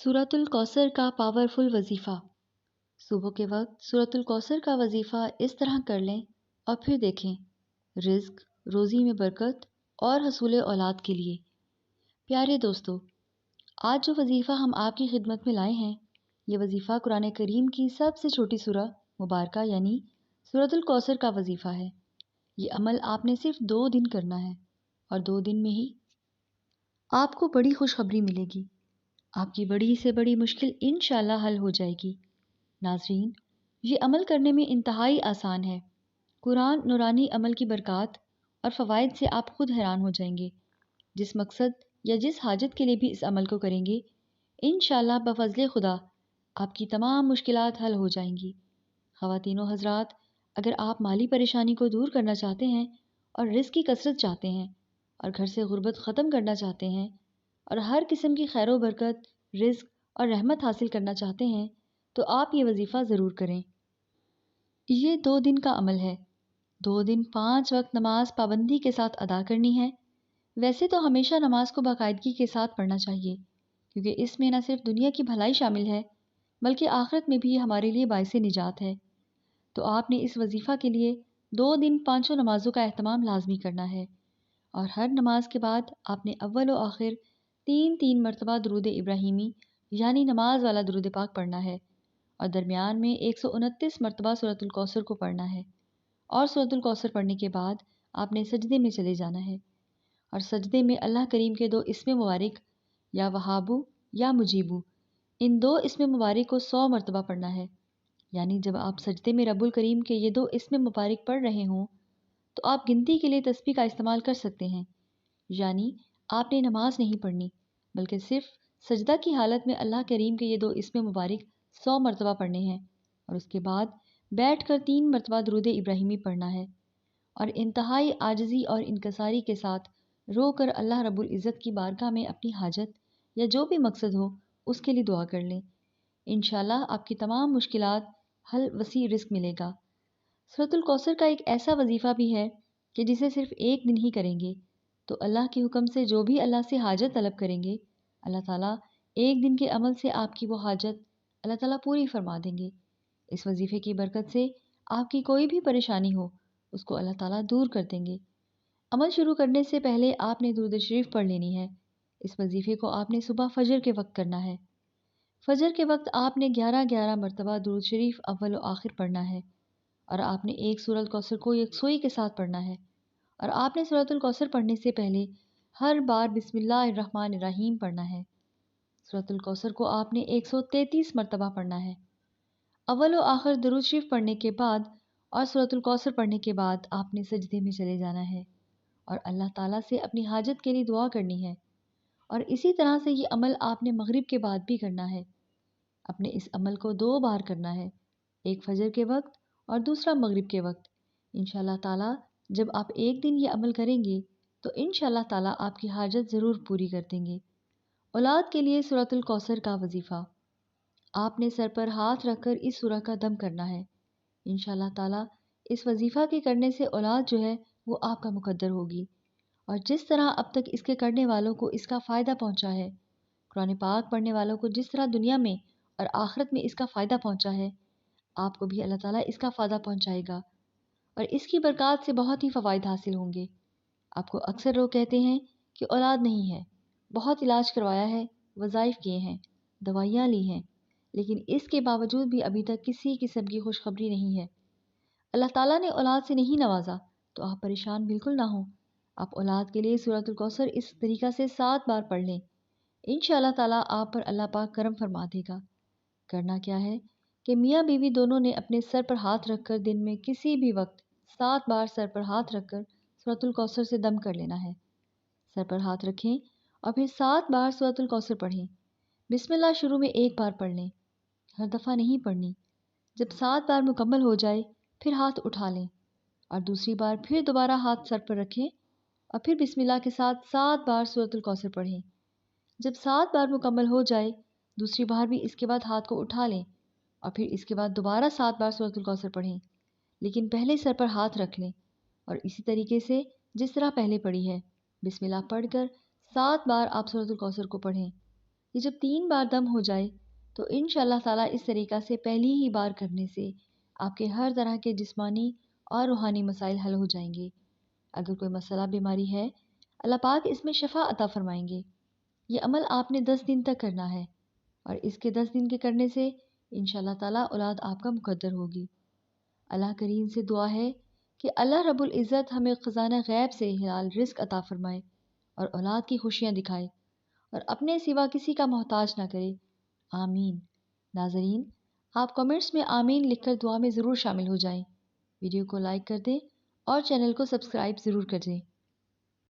सूरतुल कौसर का पावरफुल वजीफ़ा। सुबह के वक्त सूरतुल कौसर का वजीफ़ा इस तरह कर लें और फिर देखें रिज़्क, रोज़ी में बरकत और हसूल औलाद के लिए। प्यारे दोस्तों, आज जो वजीफ़ा हम आपकी खिदमत में लाए हैं, ये वजीफ़ा कुरान करीम की सबसे छोटी सूरह मुबारका यानी सूरतुल कौसर का वजीफ़ा है। ये अमल आपने सिर्फ 2 दिन करना है और 2 दिन में ही आपको बड़ी खुशखबरी मिलेगी। आपकी बड़ी से बड़ी मुश्किल इंशाअल्लाह हल हो जाएगी। नाज़रीन, ये अमल करने में इंतहाई आसान है। कुरान नूरानी अमल की बरक़ात और फ़वाइद से आप खुद हैरान हो जाएंगे। जिस मकसद या जिस हाजत के लिए भी इस अमल को करेंगे, इंशाअल्लाह बफ़ज़्ल खुदा आपकी तमाम मुश्किलात हल हो जाएंगी। ख़वातीनो हज़रात, अगर आप माली परेशानी को दूर करना चाहते हैं और रिज़्क की कसरत चाहते हैं और घर से गुर्बत ख़त्म करना चाहते हैं और हर किस्म की खैर बरकत, रिज़्क और रहमत हासिल करना चाहते हैं, तो आप ये वजीफ़ा ज़रूर करें। ये 2 दिन का अमल है। 2 दिन 5 वक्त नमाज पाबंदी के साथ अदा करनी है। वैसे तो हमेशा नमाज को बाकायदगी के साथ पढ़ना चाहिए, क्योंकि इसमें न सिर्फ दुनिया की भलाई शामिल है, बल्कि आखिरत में भी ये हमारे लिए बाइसे निजात है। तो आपने इस वजीफ़ा के लिए 2 दिन 5 नमाज़ों का एहतमाम लाजमी करना है और हर नमाज के बाद आपने अव्वल व आखिर 3-3 मरतबा दुरूद इब्राहीमी यानी नमाज वाला दुरूद पाक पढ़ना है और दरमियान में 129 मरतबा सूरतुल कौसर को पढ़ना है और सूरतुल कौसर पढ़ने के बाद आपने सजदे में चले जाना है और सजदे में अल्लाह करीम के 2 इस्म मुबारक या वहाबू या मुजीबू, इन 2 इस्म मुबारक को 100 मरतबा पढ़ना है। यानी जब आप सजदे में रब्बुल करीम के ये 2 इस्म मुबारक पढ़ रहे हों तो आप गिनती के लिए तस्बीह का इस्तेमाल कर सकते हैं। यानी आपने नमाज नहीं पढ़नी, बल्कि सिर्फ सजदा की हालत में अल्लाह करीम के ये 2 इस्म मुबारक 100 मरतबा पढ़ने हैं और उसके बाद बैठकर 3 मरतबा दुरूद इब्राहीमी पढ़ना है और इंतहाई आजिज़ी और इनकसारी के साथ रो कर अल्लाह रब्बुल इज़्ज़त की बारगाह में अपनी हाजत या जो भी मकसद हो उसके लिए दुआ कर लें। इंशाअल्लाह आपकी तमाम मुश्किलात हल, वसी रिज़्क मिलेगा। सूरतुल कौसर का एक ऐसा वजीफ़ा भी है कि जिसे सिर्फ 1 दिन ही करेंगे तो अल्लाह के हुक्म से जो भी अल्लाह से हाजत तलब करेंगे, अल्लाह ताला 1 दिन के अमल से आपकी वो हाजत अल्लाह ताला पूरी फरमा देंगे। इस वजीफ़े की बरकत से आपकी कोई भी परेशानी हो उसको अल्लाह ताला दूर कर देंगे। अमल शुरू करने से पहले आपने दुरूद शरीफ पढ़ लेनी है। इस वजीफ़े को आपने सुबह फ़जर के वक्त करना है। फ़जर के वक्त आपने 11-11 मरतबा दुरूद शरीफ अव्वल व आखिर पढ़ना है और आपने एक सूरत कौसर को यकसोई के साथ पढ़ना है और आपने सूरतुल कौसर पढ़ने से पहले हर बार बिस्मिल्लाहिर्रहमानिर्रहीम पढ़ना है। सूरतुल कौसर को आपने 133 मरतबा पढ़ना है। अव्वल व आखिर दुरूद शरीफ पढ़ने के बाद और सूरतुल कौसर पढ़ने के बाद आपने सजदे में चले जाना है और अल्लाह ताला से अपनी हाजत के लिए दुआ करनी है और इसी तरह से ये अमल आपने मगरिब के बाद भी करना है। अपने इस अमल को 2 बार करना है, एक फ़जर के वक्त और दूसरा मगरिब के वक्त। इंशाअल्लाह ताला जब आप 1 दिन ये अमल करेंगे तो इंशाअल्लाह ताला आपकी हाजत ज़रूर पूरी कर देंगे। औलाद के लिए सूरतुल कौसर का वजीफ़ा। आपने सर पर हाथ रखकर इस सूरह का दम करना है। इंशाअल्लाह ताला इस वजीफ़ा के करने से औलाद जो है वो आपका मुकद्दर होगी और जिस तरह अब तक इसके करने वालों को इसका फ़ायदा पहुँचा है, कुरान पाक पढ़ने वालों को जिस तरह दुनिया में और आखिरत में इसका फ़ायदा पहुँचा है, आपको भी अल्लाह ताला इसका फ़ायदा पहुँचाएगा और इसकी बरक़ात से बहुत ही फ़वाइद हासिल होंगे। आपको अक्सर लोग कहते हैं कि औलाद नहीं है, बहुत इलाज करवाया है, वज़ाइफ़ किए हैं, दवाइयाँ ली हैं, लेकिन इसके बावजूद भी अभी तक किसी किस्म की खुशखबरी नहीं है। अल्लाह ताला ने औलाद से नहीं नवाजा तो आप परेशान बिल्कुल ना हों। आप औलाद के लिए सूरतुल कौसर इस तरीक़ा से 7 बार पढ़ लें। इंशाअल्लाह ताला आप पर अल्लाह पाक करम फरमा देगा। करना क्या है कि मियाँ बीवी दोनों ने अपने सर पर हाथ रखकर दिन में किसी भी वक्त 7 बार सर पर हाथ रखकर सूरतुल कौसर से दम कर लेना है। सर पर हाथ रखें और फिर 7 बार सूरतुल कौसर पढ़ें। बिस्मिल्लाह शुरू में 1 बार पढ़ लें, हर दफ़ा नहीं पढ़नी। जब 7 बार मुकम्मल हो जाए फिर हाथ उठा लें और दूसरी बार फिर दोबारा हाथ सर पर रखें और फिर बिस्मिल्लाह के साथ 7 बार सूरतुल कौसर पढ़ें। जब 7 बार मुकम्मल हो जाए दूसरी बार भी इसके बाद हाथ को उठा लें और फिर इसके बाद दोबारा 7 बार सूरतुल कौसर पढ़ें, लेकिन पहले सर पर हाथ रख लें और इसी तरीके से जिस तरह पहले पढ़ी है बिस्मिल्लाह पढ़कर 7 बार आप सूरतुल कौसर को पढ़ें। یہ جب 3 بار دم ہو جائے تو انشاءاللہ تعالیٰ اس طریقہ سے پہلی ہی بار کرنے سے آپ کے ہر طرح کے جسمانی اور روحانی مسائل حل ہو جائیں گے۔ اگر کوئی مسئلہ بیماری ہے، اللہ پاک اس میں شفا عطا فرمائیں گے۔ یہ عمل آپ نے 10 دن تک کرنا ہے اور اس کے 10 دن کے کرنے سے انشاءاللہ تعالیٰ اولاد آپ کا مقدر ہوگی۔ اللہ کریم سے دعا ہے کہ اللہ رب العزت ہمیں خزانہ غیب سے حلال رزق عطا فرمائے اور اولاد کی خوشیاں دکھائے اور اپنے سوا کسی کا محتاج نہ کرے، آمین۔ ناظرین، آپ کمنٹس میں آمین لکھ کر دعا میں ضرور شامل ہو جائیں، ویڈیو کو لائک کر دیں اور چینل کو سبسکرائب ضرور کر دیں۔